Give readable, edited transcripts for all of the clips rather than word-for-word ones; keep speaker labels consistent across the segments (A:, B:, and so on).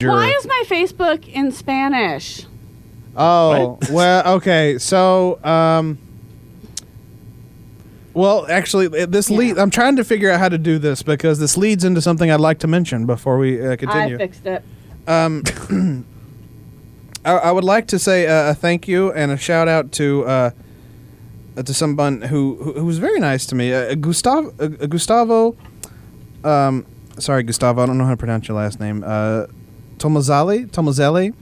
A: Why is my Facebook in Spanish?
B: Oh, well, okay. So, well, actually, I'm trying to figure out how to do this because this leads into something I'd like to mention before we continue.
A: I fixed it.
B: I would like to say a thank you and a shout out to someone who was very nice to me. Gustavo. Sorry, Gustavo. I don't know how to pronounce your last name. Tomazeli.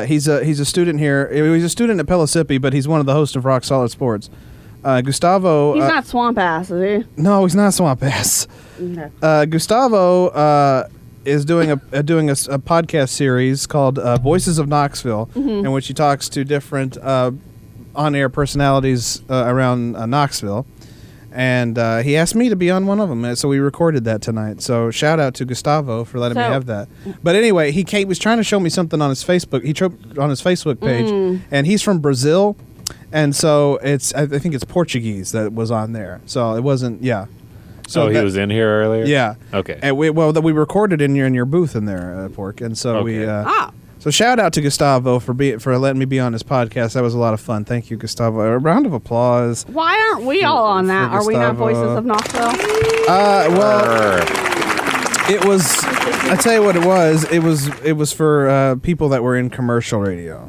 B: He's a student here. He's a student at Pellissippi, but he's one of the hosts of Rock Solid Sports. Gustavo.
A: He's not Swamp Ass, is he?
B: No, he's not Swamp Ass.
A: Okay.
B: Gustavo is doing a podcast series called Voices of Knoxville, in which he talks to different on-air personalities around Knoxville. And he asked me to be on one of them, so we recorded that tonight. So shout out to Gustavo for letting me have that. But anyway, he was trying to show me something on his Facebook. On his Facebook page, and he's from Brazil, and so I think it's Portuguese that was on there. So it wasn't, yeah.
C: So he was in here earlier.
B: Yeah.
C: Okay.
B: And we recorded in your booth in there, Pork, and so So shout out to Gustavo for letting me be on his podcast. That was a lot of fun. Thank you, Gustavo. A round of applause.
A: Why aren't we all on that? Are we not Voices of Knoxville?
B: Well, it was. I tell you what it was. It was for people that were in commercial radio.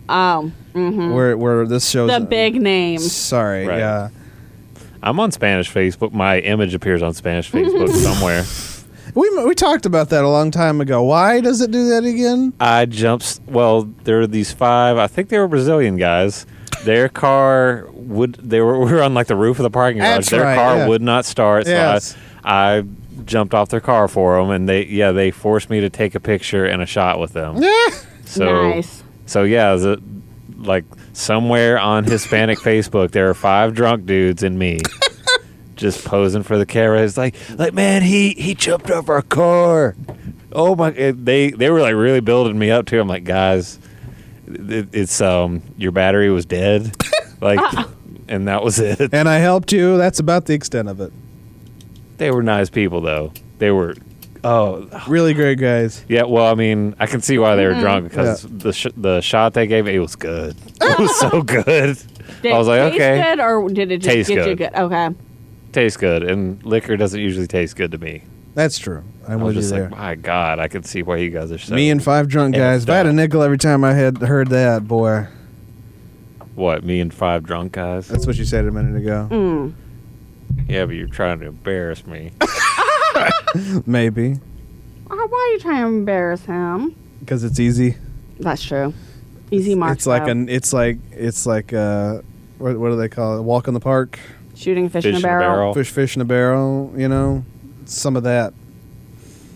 A: Oh.
B: Where this shows
A: the big names.
B: Sorry.
C: Right.
B: Yeah.
C: I'm on Spanish Facebook. My image appears on Spanish Facebook somewhere.
B: We talked about that a long time ago. Why does it do that again?
C: There were these 5, I think they were Brazilian guys. Their car we were on like the roof of the parking garage. Their car would not start, so I jumped off their car for them, and they forced me to take a picture and a shot with them. So,
A: nice.
C: So yeah, like somewhere on Hispanic Facebook, there are 5 drunk dudes and me. Just posing for the camera. It's like man, he jumped off our car. Oh my! They were like really building me up too. I'm like, guys, it's your battery was dead, and that was it.
B: And I helped you. That's about the extent of it.
C: They were nice people though. They were
B: really great guys.
C: Yeah. Well, I mean, I can see why they were drunk because the shot they gave me, it was good. It was so good.
A: Did
C: I was like,
A: it taste
C: okay,
A: good, or did it just
C: taste
A: get
C: good.
A: you good? Okay.
C: Tastes good, and liquor doesn't usually taste good to me.
B: That's true.
C: I was just like, my God, I can see why you guys are so.
B: Me and 5 drunk guys. If I had a nickel every time I had heard that, boy.
C: What? Me and 5 drunk guys?
B: That's what you said a minute ago.
C: Yeah, but you're trying to embarrass me.
B: Maybe.
A: Why are you trying to embarrass him?
B: Because it's easy.
A: That's true. Easy mark.
B: It's like what do they call it? Walk in the park.
A: Shooting fish in a barrel.
B: Fish in a barrel, some of that.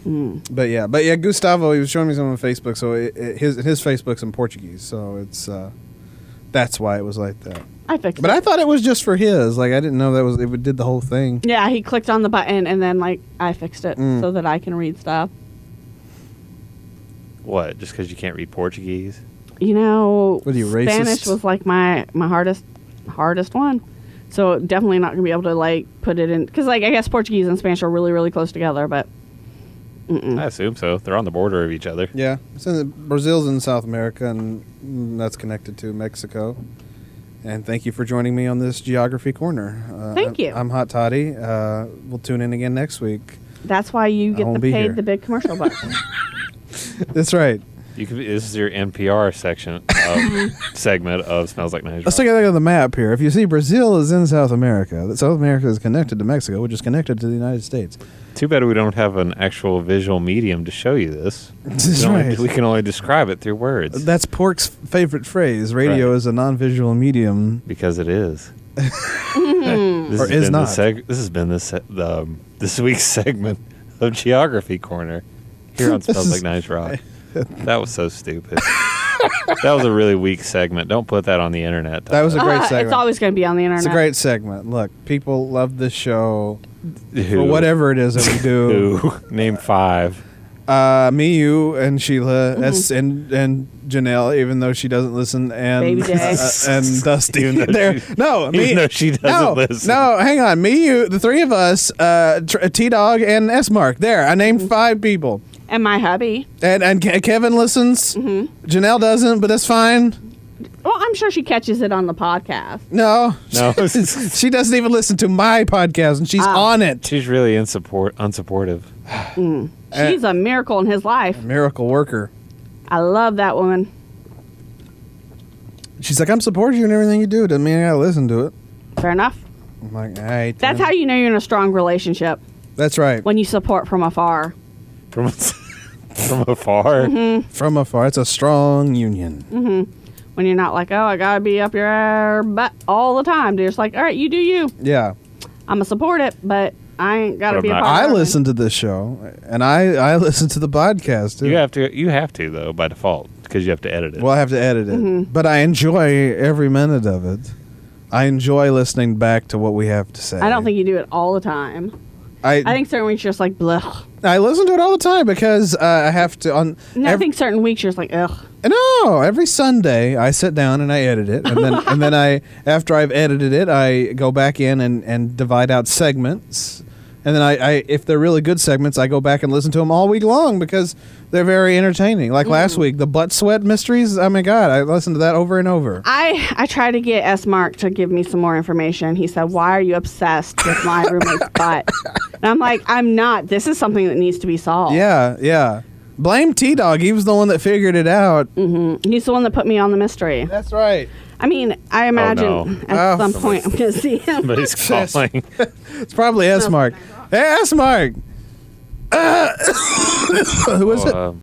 B: But yeah, Gustavo, he was showing me something on Facebook, so his Facebook's in Portuguese, so it's that's why it was like that.
A: I fixed it.
B: But I thought it was just for his. Like, I didn't know it did the whole thing.
A: Yeah, he clicked on the button, and then I fixed it so that I can read stuff.
C: What? Just because you can't read Portuguese?
B: What are you, racist?
A: Spanish was like my hardest one. So definitely not going to be able to put it in, because I guess Portuguese and Spanish are really, really close together, but
C: I assume so. They're on the border of each other.
B: Yeah. Brazil's in South America, and that's connected to Mexico. And thank you for joining me on this Geography Corner.
A: Thank you.
B: I'm Hot Toddy. We'll tune in again next week.
A: That's why you get paid the big commercial bucks.
B: That's right.
C: This is your NPR segment of Smells Like 90's.
B: Let's take a look at the map here. If you see, Brazil is in South America. South America is connected to Mexico, which is connected to the United States.
C: Too bad we don't have an actual visual medium to show you this.
B: That's right.
C: We can only describe it through words.
B: That's Pork's favorite phrase. Radio is a non-visual medium.
C: Because it is.
B: Or is not.
C: This has been this week's segment of Geography Corner here on Smells Like 90's Rock. That was so stupid. That was a really weak segment. Don't put that on the internet.
B: That was a great segment.
A: It's always going to be on the internet.
B: It's a great segment. Look, people love this show for whatever it is that we do.
C: Who? Name 5.
B: Me, you, and Sheila, and Janelle, even though she doesn't listen, and
A: Baby J.
B: And Dusty.
C: Even though she doesn't listen.
B: No, hang on. Me, you, the 3 of us, T-Dog, and S-Mark. There, I named 5 people.
A: And my hubby.
B: And Kevin listens. Mm-hmm. Janelle doesn't, but that's fine.
A: Well, I'm sure she catches it on the podcast.
B: No. She
C: No.
B: doesn't even listen to my podcast, and she's on it.
C: She's really unsupportive.
A: She's a miracle in his life.
B: Miracle worker.
A: I love that woman.
B: She's like, I'm supporting you in everything you do. Doesn't mean I gotta listen to it.
A: Fair enough.
B: I'm like, all right.
A: That's how you know you're in a strong relationship.
B: That's right.
A: When you support from afar.
C: From afar.
A: Mm-hmm.
B: From afar. It's a strong union.
A: Mm-hmm. When you're not like, oh, I gotta be up your butt all the time. You're just like, all right, you do you.
B: Yeah.
A: I'm gonna support it, but I ain't gotta
C: But
A: be a
C: I'm
A: part
C: not.
A: of it.
B: I listen to this show, and I listen to the podcast too.
C: You have to though by default because you have to edit it.
B: Well, I have to edit it,
A: Mm-hmm.
B: but I enjoy every minute of it. I enjoy listening back to what we have to say.
A: I don't think you do it all the time. I think certain weeks you're just like, blech.
B: I listen to it all the time because I have to.
A: I think certain weeks you're just like, ugh.
B: No, every Sunday I sit down and I edit it, and then I, after I've edited it, I go back in and divide out segments, and then I if they're really good segments, I go back and listen to them all week long because they're very entertaining. Like last week, the butt sweat mysteries. Oh my God, I listened to that over and over.
A: I tried to get S. Mark to give me some more information. He said, why are you obsessed with my roommate's butt? And I'm like, I'm not. This is something that needs to be solved.
B: Yeah. Blame T-Dog. He was the one that figured it out.
A: Mm-hmm. He's the one that put me on the mystery.
B: That's right.
A: I mean, I imagine at some point I'm going to see him.
C: But he's calling.
B: It's probably S. Mark. Hey, S. Mark. Who is it?